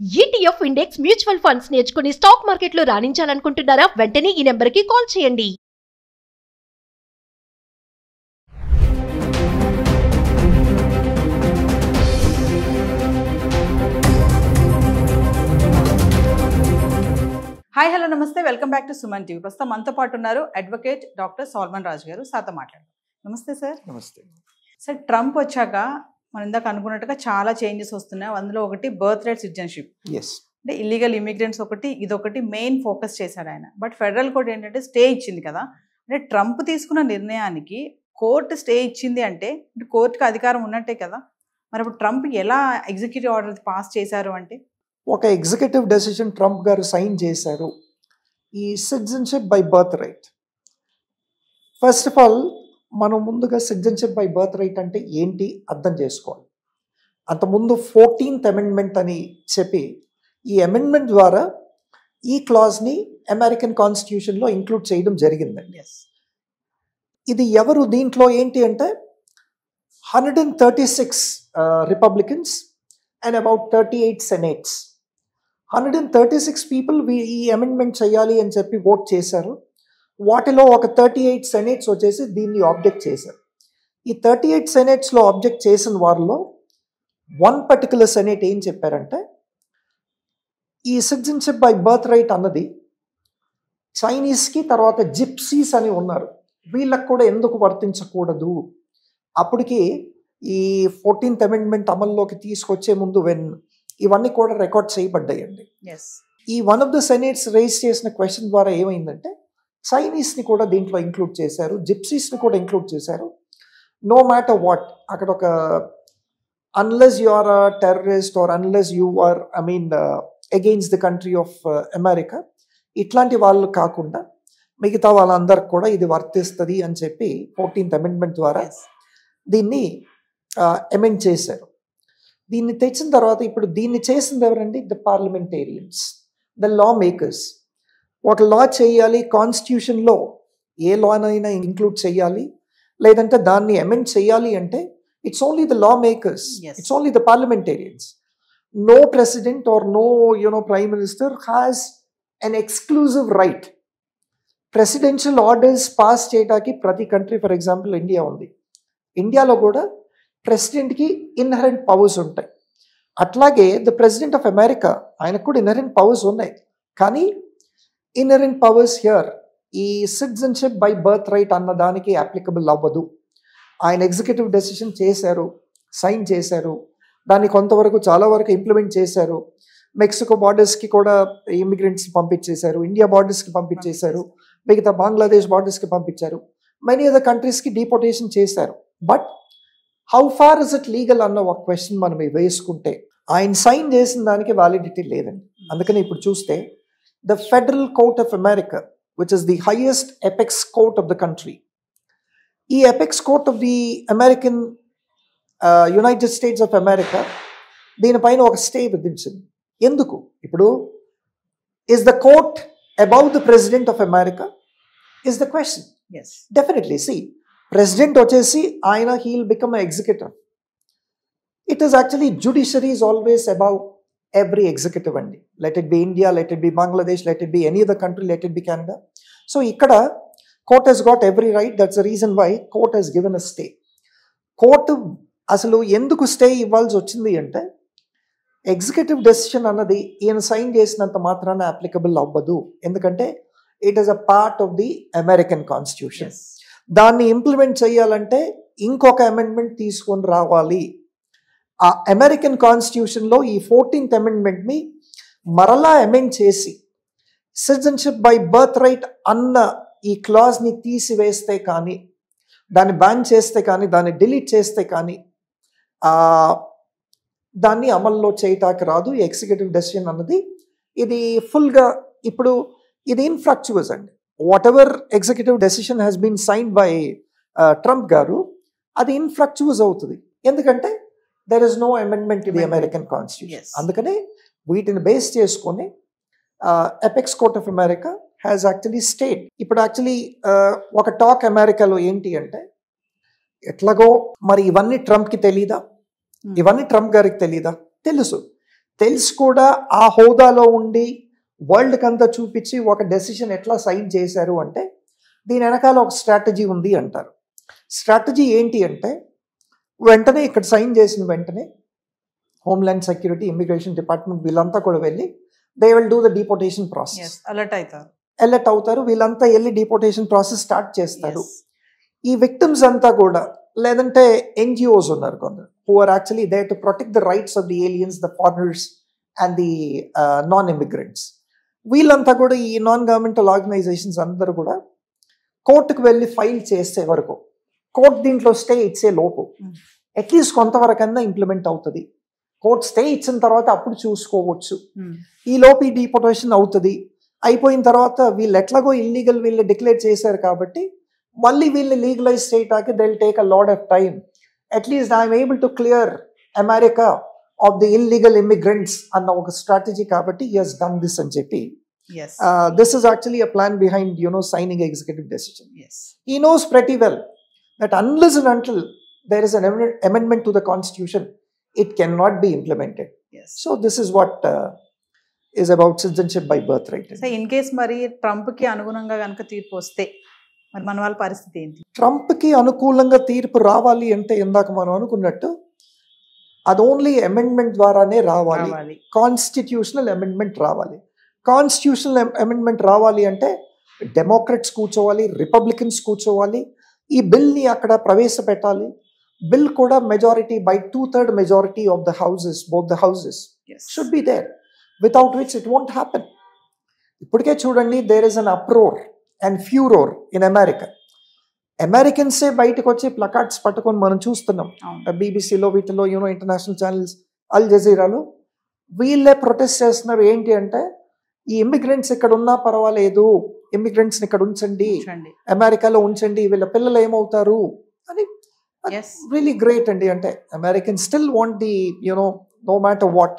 ETF index mutual funds నేర్చుకుని stock మార్కెట్లో రాణించాలనుకుంటున్నారా? వెంటనే ఈ నెంబర్కి కాల్ చేయండి. హాయ్ హలో నమస్తే, welcome back to Suman TV. ప్రస్తుతం మనతో పాటు ఉన్నారు అడ్వకేట్ డాక్టర్ సల్మాన్ రాజు గారు. సార్తో మాట్లాడదాం. నమస్తే సార్. నమస్తే సార్, ట్రంప్ వచ్చాక మనం ఇందాక అనుకున్నట్టుగా చాలా చేంజెస్ వస్తున్నాయి. అందులో ఒకటి బర్త్ రైట్ సిటిజన్షిప్, ఎస్ అంటే ఇల్లీగల్ ఇమిగ్రెంట్స్ ఒకటి, ఇదొకటి మెయిన్ ఫోకస్ చేశాడు ఆయన. బట్ ఫెడరల్ కోర్ట్ ఏంటంటే స్టే ఇచ్చింది కదా. అంటే ట్రంప్ తీసుకున్న నిర్ణయానికి కోర్టు స్టే ఇచ్చింది అంటే కోర్టుకి అధికారం ఉన్నట్టే కదా. మరి ఇప్పుడు ట్రంప్ ఎలా ఎగ్జిక్యూటివ్ ఆర్డర్ పాస్ చేశారు అంటే? ఒక ఎగ్జిక్యూటివ్ డెసిషన్ ట్రంప్ గారు సైన్ చేశారు, ఈ citizenship by birth right. First of all మనం ముందుగా సిటిజన్షిప్ బై బర్త్ రైట్ అంటే ఏంటి అర్థం చేసుకోవాలి. అంతకుముందు 14th అమెండ్మెంట్ అని చెప్పి ఈ అమెండ్మెంట్ ద్వారా ఈ క్లాజ్ని అమెరికన్ కాన్స్టిట్యూషన్లో ఇంక్లూడ్ చేయడం జరిగిందండి. ఇది ఎవరు దీంట్లో ఏంటి అంటే 136 రిపబ్లికన్స్ అండ్ అబౌట్ 38 సెనేట్స్. 136 పీపుల్ ఈ అమెండ్మెంట్ చేయాలి అని చెప్పి ఓట్ చేశారు. వాటిలో ఒక 38 సెనేట్స్ వచ్చేసి దీన్ని ఆబ్జెక్ట్ చేశారు. ఈ 38 సెనేట్స్లో ఆబ్జెక్ట్ చేసిన వారిలో వన్ పర్టికులర్ సెనేట్ ఏం చెప్పారంటే, ఈ సిటిజన్షిప్ బై బర్త్ రైట్ అన్నది చైనీస్కి తర్వాత జిప్సీస్ అని ఉన్నారు, వీళ్ళకు కూడా ఎందుకు వర్తించకూడదు. అప్పటికి ఈ 14th అమెండ్మెంట్ అమల్లోకి తీసుకొచ్చే ముందు ఇవన్నీ కూడా రికార్డ్ చేయబడ్డాయండి. ఈ వన్ ఆఫ్ ద సెనేట్స్ రైజ్ చేసిన క్వశ్చన్ ద్వారా ఏమైందంటే, చైనీస్ని కూడా దీంట్లో ఇంక్లూడ్ చేశారు, జిప్సీస్ని కూడా ఇంక్లూడ్ చేశారు. నో మ్యాటర్ వాట్, అక్కడ ఒక unless you are a terrorist or unless you are against the country of America, ఇట్లాంటి వాళ్ళు కాకుండా మిగతా వాళ్ళందరికి కూడా ఇది వర్తిస్తుంది అని చెప్పి 14th అమెండ్మెంట్ ద్వారా దీన్ని అమెండ్ చేశారు. దీన్ని తెచ్చిన తర్వాత ఇప్పుడు దీన్ని చేసింది ఎవరండి? The parliamentarians, the law makers. ఒక లా చేయాలి, కాన్స్టిట్యూషన్లో ఏ లానైనా ఇంక్లూడ్ చేయాలి, లేదంటే దాన్ని అమెండ్ చేయాలి అంటే it's only the law makers, it's only the parliamentarians. No president or no prime minister has an exclusive right. Presidential orders pass చేయడానికి ప్రతి కంట్రీ, ఫర్ ఎగ్జాంపుల్ ఇండియా ఉంది, ఇండియాలో కూడా ప్రెసిడెంట్కి ఇన్హరెంట్ పవర్స్ ఉంటాయి. అట్లాగే ద ప్రెసిడెంట్ ఆఫ్ అమెరికా, ఆయనకు కూడా inherent powers ఉన్నాయి. కానీ ఇన్హరెంట్ పవర్స్ హియర్ ఈ సిటిజన్షిప్ బై బర్త్ రైట్ అన్న దానికి అప్లికబుల్ అవ్వదు. ఆయన ఎగ్జిక్యూటివ్ డెసిషన్ చేశారు, సైన్ చేశారు, దాన్ని కొంతవరకు చాలా వరకు ఇంప్లిమెంట్ చేశారు. మెక్సికో బార్డర్స్కి కూడా ఇమిగ్రెంట్స్ని పంపించేశారు, ఇండియా బార్డర్స్కి పంపించేశారు, మిగతా బంగ్లాదేశ్ బార్డర్స్కి పంపించారు, మెనీ అదర్ కంట్రీస్కి డిపోర్టేషన్ చేశారు. But how far is it legal అన్న ఒక క్వశ్చన్ మనం వేసుకుంటే ఆయన సైన్ చేసిన దానికి వ్యాలిడిటీ లేదండి. అందుకని ఇప్పుడు చూస్తే the federal court of America, which is the highest apex court of the country, ఈ apex court of the American United States of America దీనిపైన ఒక స్టే విధించింది. ఎందుకు? ఇప్పుడు is the court above the president of America is the question. Definitely see president వచ్చేసి ఆయన he'll become executive. It is actually judiciary is always above every executive అండి. Let it be India, let it B Bangladesh, let it be any other country, let it be Canada. So ఇక్కడ court has got every right. That's the reason why court has given a stay. Court అసలు ఎందుకు stay ఇవ్వాల్సి వచ్చింది అంటే, executive decision అన్నది ఈయన sign చేసినంత మాత్రాన అప్లికబుల్ అవ్వదు. ఎందుకంటే it is a part of the American constitution. దాన్ని ఇంప్లిమెంట్ చేయాలంటే ఇంకొక అమెండ్మెంట్ తీసుకొని రావాలి. ఆ అమెరికన్ కాన్స్టిట్యూషన్లో ఈ 14th అమెండ్మెంట్ని మరలా అమెండ్ చేసి సిటిజన్షిప్ బై బర్త్ రైట్ అన్న ఈ క్లాజ్ని తీసివేస్తే కానీ, దాన్ని బ్యాన్ చేస్తే కానీ, దాన్ని డిలీట్ చేస్తే కానీ దాన్ని అమల్లో చేయటానికి రాదు. ఈ ఎగ్జిక్యూటివ్ డెసిషన్ అన్నది ఇది ఫుల్గా ఇప్పుడు ఇది ఇన్ఫ్రాక్చువస్ అండి. Whatever executive decision has been signed by Trump గారు, అది ఇన్ఫ్రాక్చువస్ అవుతుంది. ఎందుకంటే there is no amendment to the American constitution. అందుకనే వీటిని బేస్ చేసుకొని apex court of America has actually state. ఇప్పుడు యాక్చువల్లీ ఒక టాక్ అమెరికాలో ఏంటి అంటే, ఎట్లాగో మరి ఇవన్నీ ట్రంప్కి తెలీదా, ఇవన్నీ ట్రంప్ గారికి తెలీదా? తెలుసు. తెలిసి కూడా ఆ హోదాలో ఉండి వరల్డ్కి అంతా చూపించి ఒక డెసిషన్ ఎట్లా సైన్ చేశారు అంటే దీని వెనకాల ఒక స్ట్రాటజీ ఉంది అంటారు. స్ట్రాటజీ ఏంటి అంటే వెంటనే ఇక్కడ సైన్ చేసిన వెంటనే హోమ్ల్యాండ్ సెక్యూరిటీ, ఇమిగ్రేషన్ డిపార్ట్మెంట్ వీళ్ళంతా కూడా వెళ్ళి they will do the deportation process. Alert అవుతారు. వీళ్ళంతా వెళ్ళి డిపోర్టేషన్ ప్రాసెస్ స్టార్ట్ చేస్తారు. ఈ విక్టిమ్స్ అంతా కూడా లేదంటే ఎన్జిఓస్ ఉన్నారు కొందరు who are actually there to protect the rights of the aliens, the foreigners and the non immigrants. వీళ్ళంతా కూడా ఈ నాన్ గవర్నమెంటల్ ఆర్గనైజేషన్స్ అందరూ కూడా కోర్టుకు వెళ్ళి ఫైల్ చేసే వరకు, కోర్టు దీంట్లో స్టే ఇచ్చే లోపు అట్లీస్ట్ కొంతవరకన్నా ఇంప్లిమెంట్ అవుతుంది. కోర్టు స్టే ఇచ్చిన తర్వాత అప్పుడు చూసుకోవచ్చు. ఈ లోపు ఈ డిపోర్టేషన్ అవుతుంది. అయిపోయిన తర్వాత వీళ్ళు ఎట్లాగో ఇల్లీగల్ వీళ్ళు డిక్లేర్ చేశారు కాబట్టి మళ్ళీ వీళ్ళు లీగలైజ్ చేయటానికి they will take a lot of time. At least I'm able to clear America of the illegal immigrants అన్న ఒక స్ట్రాటజీ కాబట్టి హి హస్ డన్ దిస్ అని చెప్పి this is actually a plan behind signing executive decision. He knows pretty well that unless and until there is an amendment to the constitution it cannot be implemented. So this is what is about citizenship by birthright. So in case మరి Trump కి అనుగుణంగా గనుక తీర్పు వస్తే మరి మన వాళ్ళ పరిస్థితి ఏంటి? ట్రంప్ కి అనుకూలంగా తీర్పు రావాలి అంటే ఇందాక మనం అనుకున్నట్టు అది ఓన్లీ అమెండ్మెంట్ ద్వారానే రావాలి. కాన్స్టిట్యూషనల్ అమెండ్మెంట్ రావాలి. కాన్స్టిట్యూషనల్ అమెండ్మెంట్ రావాలి అంటే డెమోక్రట్స్ కూర్చోవాలి, రిపబ్లికన్స్ కూర్చోవాలి, ఈ బిల్ని అక్కడ ప్రవేశపెట్టాలి. బిల్ కూడా majority by 2/3 majority of the houses, both the houses should be there, without which it won't happen. ఇప్పటికే చూడండి, there is an uproar and furore in America. అమెరికన్సే బయటకు వచ్చి ప్లకార్డ్స్ పట్టుకొని మనం చూస్తున్నాం బీబీసీలో, వీటిలో, ఇంటర్నేషనల్ ఛానల్స్, అల్ జజీరాలో వీళ్ళే ప్రొటెస్ట్ చేస్తున్నారు. ఏంటి అంటే ఈ ఇమిగ్రెంట్స్ ఇక్కడ ఉన్నా పర్వాలేదు, ఇమిగ్రెంట్స్ని ఇక్కడ ఉంచండి, అమెరికాలో ఉంచండి, వీళ్ళ పిల్లలు ఏమవుతారు అని. రియలీ గ్రేట్ అండి. అంటే American still want the no matter what,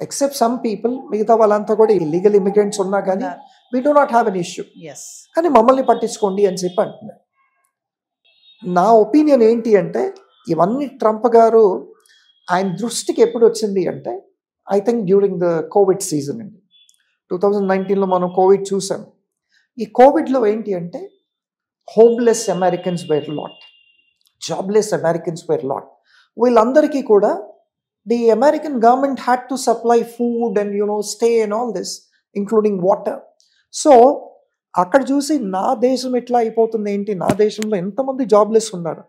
except some people, మిగతా వాళ్ళంతా కూడా ఇల్లీగల్ ఇమిగ్రెంట్స్ ఉన్నా కానీ we do not have an issue, కానీ మమ్మల్ని పట్టించుకోండి అని చెప్పి అంటున్నారు. నా ఒపీనియన్ ఏంటి అంటే ఇవన్నీ ట్రంప్ గారు ఆయన దృష్టికి ఎప్పుడు వచ్చింది అంటే I think during the COVID season అండి. 2019లో మనం కోవిడ్ చూసాం. ఈ కోవిడ్లో ఏంటి అంటే homeless Americans were lot, jobless Americans were lot. వీళ్ళందరికీ కూడా the American government had to supply food and stay and all this including water. So అక్కడ చూసి నా దేశం ఎట్లా అయిపోతుంది ఏంటి, నా దేశంలో ఎంతమంది జాబ్లెస్ ఉన్నారు,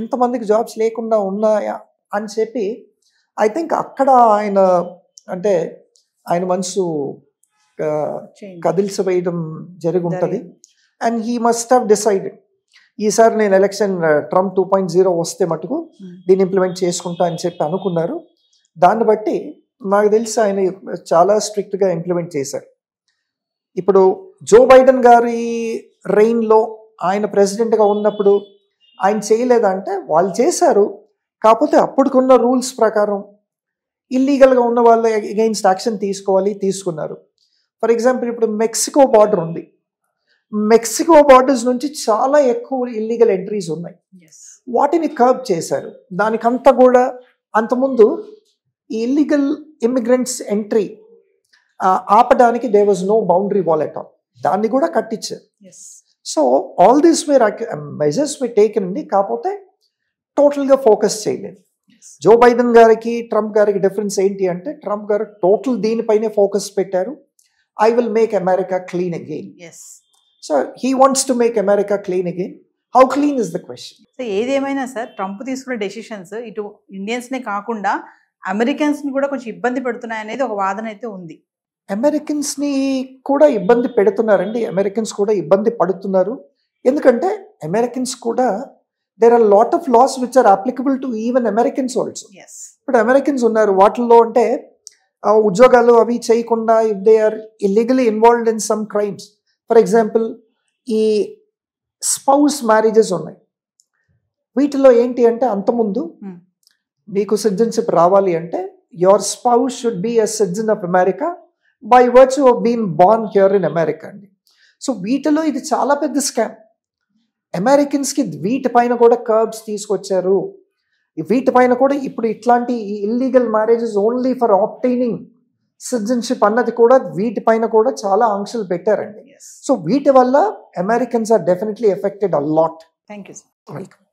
ఇంతమందికి జాబ్స్ లేకుండా ఉన్నాయా అని చెప్పి ఐ థింక్ అక్కడ ఆయన మనసు కదిల్చివేయడం జరిగి ఉంటుంది. And he must have decided ఈసారి నేను ఎలక్షన్ ట్రంప్ 2.0 వస్తే మటుకు దీన్ని ఇంప్లిమెంట్ చేసుకుంటా అని చెప్పి అనుకున్నారు. దాన్ని బట్టి నాకు తెలిసి ఆయన చాలా స్ట్రిక్ట్గా ఇంప్లిమెంట్ చేశారు. ఇప్పుడు జో బైడెన్ గారి రెయిన్లో ఆయన ప్రెసిడెంట్గా ఉన్నప్పుడు ఆయన చేయలేదంటే వాళ్ళు చేశారు. కాకపోతే అప్పటికున్న రూల్స్ ప్రకారం ఇల్లీగల్గా ఉన్న వాళ్ళ అగెయిన్స్ట్ యాక్షన్ తీసుకున్నారు. ఫర్ ఎగ్జాంపుల్ ఇప్పుడు మెక్సికో బార్డర్ ఉంది. మెక్సికో బార్డర్స్ నుంచి చాలా ఎక్కువ ఇల్లీగల్ ఎంట్రీస్ ఉన్నాయి. వాటిని కర్బ్ చేశారు. దానికంతా కూడా అంతకుముందు ఈ ఇల్లీగల్ ఇమిగ్రెంట్స్ ఎంట్రీ ఆపడానికి there was no boundary wall at all, దాన్ని కూడా కట్టించారు. So all these measures were taken అండి. కాకపోతే టోటల్గా ఫోకస్ చేయలేదు. జో బైడెన్ గారికి ట్రంప్ గారికి డిఫరెన్స్ ఏంటి అంటే ట్రంప్ గారు టోటల్ దీనిపైనే ఫోకస్ పెట్టారు. I will make America clean again. So he wants to make America clean again. How clean is the question. So ఏదేమైనా సార్ ట్రంప్ తీసుకున్న డెసిషన్స్ ఇటు ఇండియన్స్నే కాకుండా అమెరికన్స్ని కూడా కొంచెం ఇబ్బంది పెడుతున్నాయి అనేది ఒక వాదన అయితే ఉంది. అమెరికన్స్ని కూడా ఇబ్బంది పెడుతున్నారండి, అమెరికన్స్ కూడా ఇబ్బంది పడుతున్నారు. ఎందుకంటే అమెరికన్స్ కూడా there are a lot of laws which are applicable to even Americans also. ఇప్పుడు అమెరికన్స్ ఉన్నారు, వాటిల్లో అంటే ఉద్యోగాలు అవి చేయకుండా if they are illegally involved in some crimes, for example ఈ స్పౌస్ మ్యారేజెస్ ఉన్నాయి. వీటిలో ఏంటి అంటే అంతకుముందు మీకు సిటిజన్షిప్ రావాలి అంటే your spouse should be a citizen of America by virtue of been born here in America అండి. సో వీటిలో ఇది చాలా పెద్ద స్కామ్. అమెరికన్స్కి వీటిపైన కూడా కర్బ్స్ తీసుకొచ్చారు. వీటిపైన కూడా ఇప్పుడు ఇట్లాంటి illegal marriages only for obtaining citizenship అన్నది కూడా వీటిపైన కూడా చాలా ఆంక్షలు పెట్టారండి. Yes. సో వీటి వల్ల Americans are definitely affected a lot. Thank you sir. Welcome.